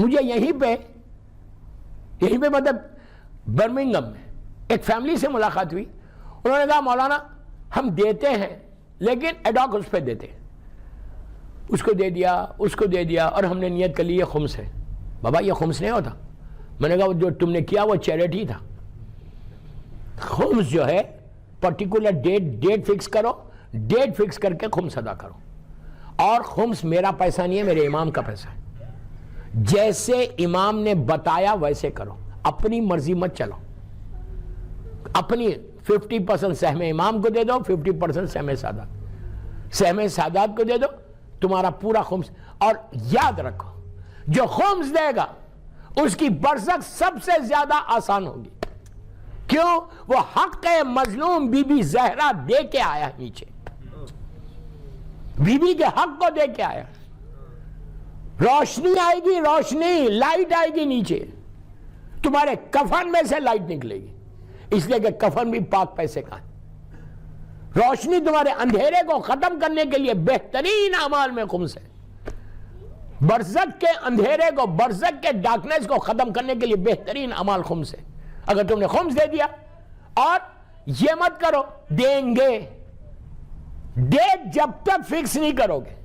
مجھے یہیں پہ مطلب برمنگم میں ایک فیملی سے ملاقات ہوئی. انہوں نے کہا مولانا ہم دیتے ہیں لیکن ایڈاک اس پہ دیتے ہیں, اس کو دے دیا اور ہم نے نیت کر لی یہ خمس ہے. بابا یہ خمس نہیں ہوتا. میں نے کہا جو تم نے کیا وہ چیریٹی تھا. خمس جو ہے پرٹیکولر ڈیٹ فکس کرو, ڈیٹ فکس کر کے خمس ادا کرو. اور خمس میرا پیسہ نہیں ہے, میرے امام کا پیسہ ہے. جیسے امام نے بتایا ویسے کرو, اپنی مرضی مت چلو. اپنی 50% سہم امام کو دے دو, 50% سہم سادات. سہم سادات کو دے دو, تمہارا پورا خمس. اور یاد رکھو جو خمس دے گا اس کی برزخ سب سے زیادہ آسان ہوگی. کیوں؟ وہ حق مظلوم بی بی زہرا دے کے آیا نیچے, بی بی کے حق کو دے کے آیا. روشنی آئے گی, روشنی لائٹ آئے گی نیچے, تمہارے کفن میں سے لائٹ نکلے گی, اس لیے کہ کفن بھی پاک پیسے کا ہے. روشنی تمہارے اندھیرے کو ختم کرنے کے لیے بہترین اعمال میں خمس ہے. برزخ کے اندھیرے کو, برزخ کے ڈارکنیس کو ختم کرنے کے لیے بہترین اعمال خمس ہے. اگر تم نے خمس دے دیا, اور یہ مت کرو دیں گے, ڈیٹ جب تک فکس نہیں کرو گے,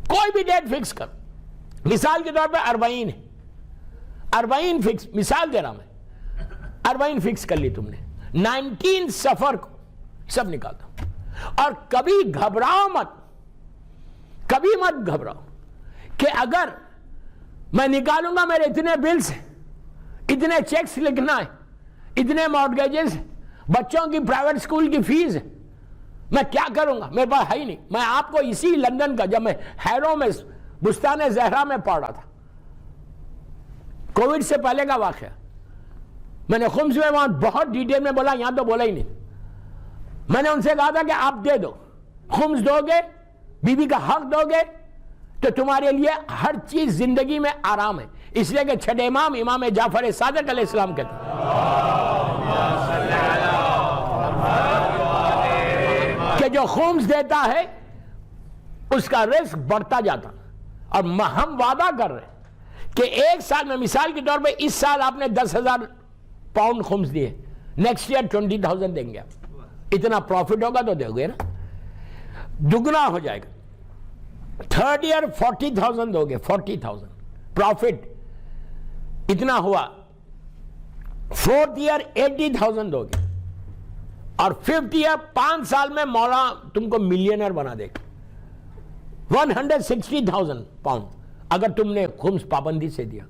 کوئی بھی ڈیٹ فکس کرو. مثال کے طور پہ 40 ہے, 40 فکس, مثال دے رہا میں, 40 فکس کر لی تم نے, 19 سفر کو سب نکالتا ہوں. اور کبھی گھبراؤ مت, کبھی مت گھبراؤ کہ اگر میں نکالوں گا میرے اتنے بلز ہیں, اتنے چیکس لکھنا ہے, اتنے مارگیجز, بچوں کی پرائیویٹ سکول کی فیس ہے, میں کیا کروں گا, میرے پاس ہے ہی نہیں. میں آپ کو اسی لندن کا, جب میں ہیرو میں بستان زہرا میں پڑھ رہا تھا, کووڈ سے پہلے کا واقعہ, میں نے خمس میں وہاں بہت ڈیٹیل میں بولا, یہاں تو بولا ہی نہیں. میں نے ان سے کہا تھا کہ آپ دے دو, خمس دو گے, بی بی کا حق دو گے تو تمہارے لیے ہر چیز زندگی میں آرام ہے. اس لیے کہ چھٹے امام, امام جعفر صادق علیہ السلام کہتے ہیں کہ جو خمس دیتا ہے اس کا رزق بڑھتا جاتا. اور ہم وعدہ کر رہے ہیں کہ ایک سال میں, مثال کے طور پہ اس سال آپ نے 10,000 پاؤنڈ خمس دیے, نیکسٹ ایئر 20,000 دیں گے آپ. اتنا پروفٹ ہوگا تو دو گے نا, دگنا ہو جائے گا. تھرڈ ایئر 40,000 دو گے, 40,000 پروفٹ, اتنا ہوا. فورتھ ایئر 80,000 دو گے, اور ففتھ ایئر 5 سال میں مولا تم کو ملینئر بنا دے گا. 160,000 پاؤنڈ اگر تم نے خمس پابندی سے دیا.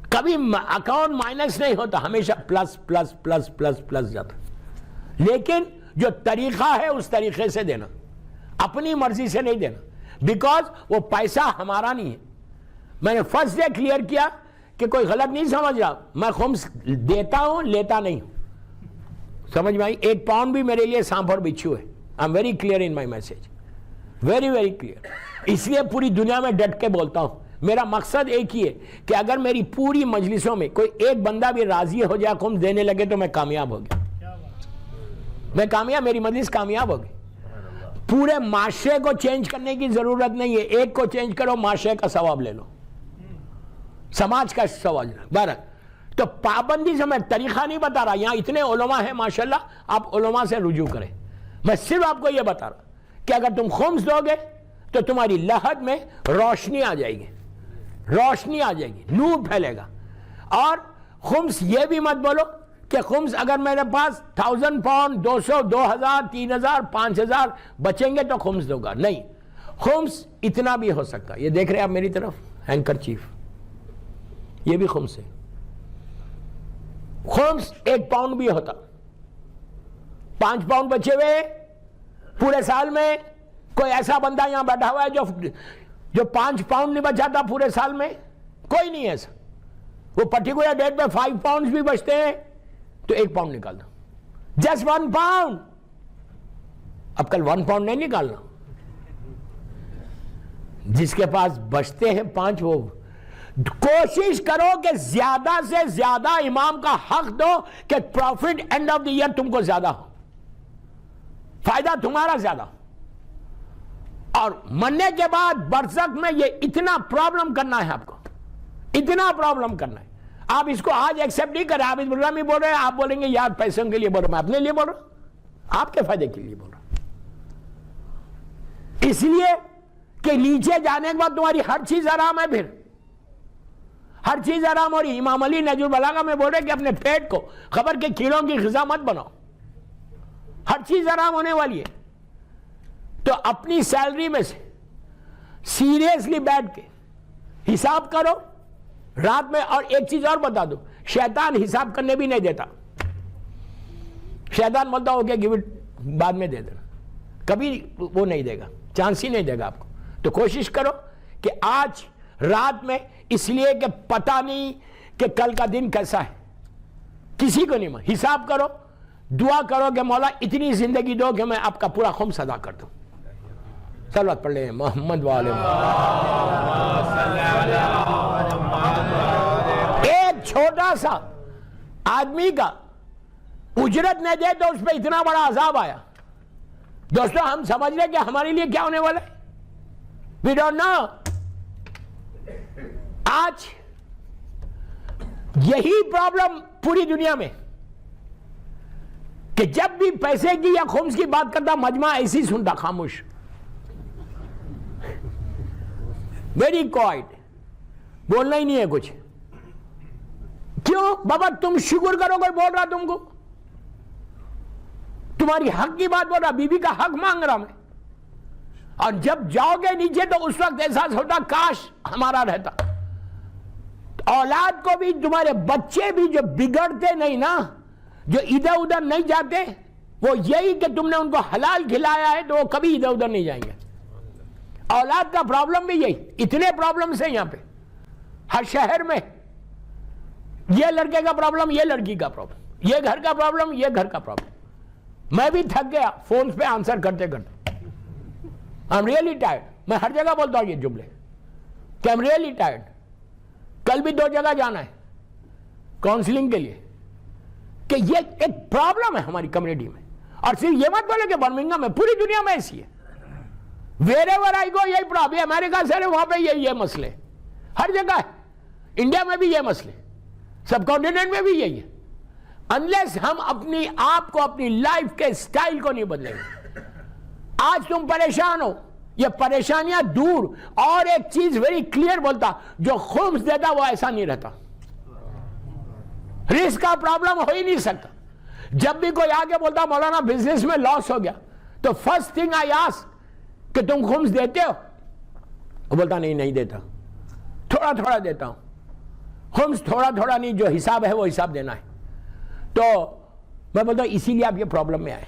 کبھی اکاؤنٹ مائنس نہیں ہوتا, ہمیشہ plus plus plus plus plus جاتا. لیکن جو طریقہ ہے اس طریقے سے دینا, اپنی مرضی سے نہیں دینا, بیکاز وہ پیسہ ہمارا نہیں ہے. میں نے فرسٹ ڈے کلیئر کیا کہ کوئی غلط نہیں سمجھ رہا, میں خمس دیتا ہوں, لیتا نہیں ہوں. سمجھ میں آئی؟ 1 پاؤنڈ بھی میرے لیے سانپ اور بچھو ہے. I am very clear in my message, very very clear. اس لیے پوری دنیا میں ڈٹ کے بولتا ہوں. میرا مقصد ایک ہی ہے کہ اگر میری پوری مجلسوں میں کوئی ایک بندہ بھی راضی ہو جائے, خمس دینے لگے, تو میں کامیاب ہو گیا. میں کامیاب, میری مجلس کامیاب ہوگی. پورے معاشرے کو چینج کرنے کی ضرورت نہیں ہے, ایک کو چینج کرو, معاشرے کا ثواب لے لو, سماج کا ثواب. بہرحال تو پابندی سے میں طریقہ نہیں بتا رہا, یہاں اتنے علماء ہیں ماشاءاللہ, آپ علماء سے رجوع کریں. میں صرف آپ کو یہ بتا رہا کہ اگر تم خمس دو گے تو تمہاری لحد میں روشنی آ جائے گی, روشنی آ جائے گی, نور پھیلے گا. اور خمس یہ بھی مت بولو کہ خمس اگر میرے پاس 1,000 پاؤنڈ, 200, 2,000, 3,000, 5,000 بچیں گے تو خمس دوں گا. نہیں, خمس اتنا بھی ہو سکتا. یہ دیکھ رہے آپ میری طرف, ہینکر چیف, یہ بھی خمس ہے. خمس 1 پاؤنڈ بھی ہوتا, 5 پاؤنڈ بچے ہوئے پورے سال میں. کوئی ایسا بندہ یہاں بیٹھا ہوا ہے جو 5 پاؤنڈ نہیں بچاتا پورے سال میں؟ کوئی نہیں ایسا. وہ پرٹیکولر ڈیٹ پہ 5 پاؤنڈ بھی بچتے ہیں تو 1 پاؤنڈ نکالنا, جسٹ 1 پاؤنڈ. اب کل 1 پاؤنڈ نہیں نکالنا. جس کے پاس بچتے ہیں 5, وہ کوشش کرو کہ زیادہ سے زیادہ امام کا حق دو کہ profit end of the year تم کو زیادہ ہو, فائدہ تمہارا زیادہ. اور مرنے کے بعد برزخ میں یہ اتنا پرابلم کرنا ہے آپ کو, اتنا پرابلم کرنا ہے. آپ اس کو آج ایکسپٹ نہیں کریں, آپ اس پروگرام میں بول رہے ہیں, آپ بولیں گے یار پیسوں کے لیے بول رہا ہوں, میں اپنے لیے بول رہا ہوں, آپ کے فائدے کے لیے بول رہا ہوں. اس لیے کہ نیچے جانے کے بعد تمہاری ہر چیز آرام ہے, پھر ہر چیز آرام ہو رہی. امام علی نہج البلاغہ میں بول رہے کہ اپنے پیٹ کو خبر کے کیڑوں کی غذا مت بناؤ, ہر چیز آرام ہونے والی ہے. تو اپنی سیلری میں سے سیریسلی بیٹھ کے حساب کرو رات میں. اور ایک چیز اور بتا دو, شیطان حساب کرنے بھی نہیں دیتا. شیطان بولتا ہو کہ گیو اٹ, بعد میں دے دینا, کبھی وہ نہیں دے گا, چانس ہی نہیں دے گا آپ کو. تو کوشش کرو کہ آج رات میں, اس لیے کہ پتہ نہیں کہ کل کا دن کیسا ہے, کسی کو نہیں, حساب کرو, دعا کرو کہ مولا اتنی زندگی دو کہ میں آپ کا پورا خمس ادا کر دوں. صلوات پڑھ لیں محمد والے. ایک چھوٹا سا آدمی کا اجرت نہ دے تو اس پہ اتنا بڑا عذاب آیا. دوستو ہم سمجھ رہے کہ ہمارے لیے کیا ہونے والا ہے, وی ڈونٹ نو. آج یہی پرابلم پوری دنیا میں کہ جب بھی پیسے کی یا خمس کی بات کرتا مجمع ایسی سنتا, خاموش, ویری کوائٹ, بولنا ہی نہیں ہے کچھ. کیوں بابا تم شکر کرو, کوئی بول رہا تم کو, تمہاری حق کی بات بول رہا, بیوی کا حق مانگ رہا میں. اور جب جاؤ گے نیچے تو اس وقت احساس ہوتا کاش ہمارا رہتا. اولاد کو بھی, تمہارے بچے بھی جو بگڑتے نہیں نا, جو ادھر ادھر نہیں جاتے, وہ یہی کہ تم نے ان کو حلال کھلایا ہے تو وہ کبھی ادھر ادھر نہیں جائیں گے. اولاد کا پرابلم بھی یہی, اتنے پرابلمس ہیں یہاں پہ ہر شہر میں. یہ لڑکے کا پرابلم, یہ لڑکی کا پرابلم, یہ گھر کا پرابلم, یہ گھر کا پرابلم. میں بھی تھک گیا فون پہ آنسر کرتے کرتے. I'm really tired. میں ہر جگہ بولتا ہوں یہ جملے کہ I'm really tired. کل بھی 2 جگہ جانا ہے کاؤنسلنگ کے لیے, کہ یہ ایک پرابلم ہے ہماری کمیونٹی میں. اور صرف یہ مت بولے کہ برمنگھم میں, پوری دنیا میں ایسی ہے. wherever I go یہی پرابلم. امریکہ سے وہاں پہ یہ مسئلے ہر جگہ ہے, انڈیا میں بھی یہ مسئلے, سب کانٹیننٹ میں بھی یہی ہے. انلیس ہم اپنی آپ کو, اپنی لائف کے سٹائل کو نہیں بدلیں گے. آج تم پریشان ہو, یہ پریشانیاں دور. اور ایک چیز ویری کلیئر بولتا, جو خمس دیتا وہ ایسا نہیں رہتا. رسک کا پرابلم ہو ہی نہیں سکتا. جب بھی کوئی آگے بولتا مولانا بزنس میں لاس ہو گیا, تو فرسٹ تھنگ آئی آسک کہ تم خمس دیتے ہو؟ وہ بولتا نہیں دیتا, تھوڑا تھوڑا دیتا ہوں. خمس تھوڑا تھوڑا نہیں, جو حساب ہے وہ حساب دینا ہے. تو میں بولتا ہوں اسی لیے آپ یہ پرابلم میں آئے.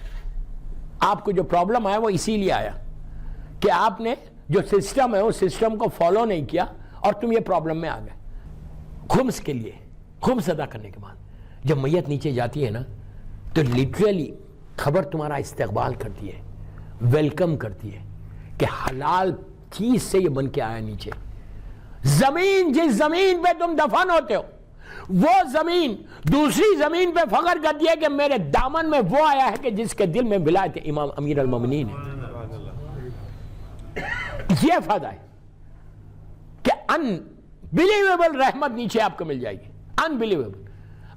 آپ کو جو پرابلم آیا وہ اسی لیے آیا کہ آپ نے جو سسٹم ہے وہ سسٹم کو فالو نہیں کیا, اور تم یہ پرابلم میں آ گئے. خمس کے لیے, خمس ادا کرنے کے بعد جب میت نیچے جاتی ہے نا, تو لٹرلی خبر تمہارا استقبال کرتی ہے, ویلکم کرتی ہے کہ حلال چیز سے یہ بن کے آیا نیچے. زمین, جس زمین پہ تم دفن ہوتے ہو, وہ زمین دوسری زمین پہ فخر کرتی ہے کہ میرے دامن میں وہ آیا ہے کہ جس کے دل میں ولایت امام امیر المومنین ہے. یہ فائدہ ہے کہ انبلیویبل رحمت نیچے آپ کو مل جائے گی, انبلیویبل.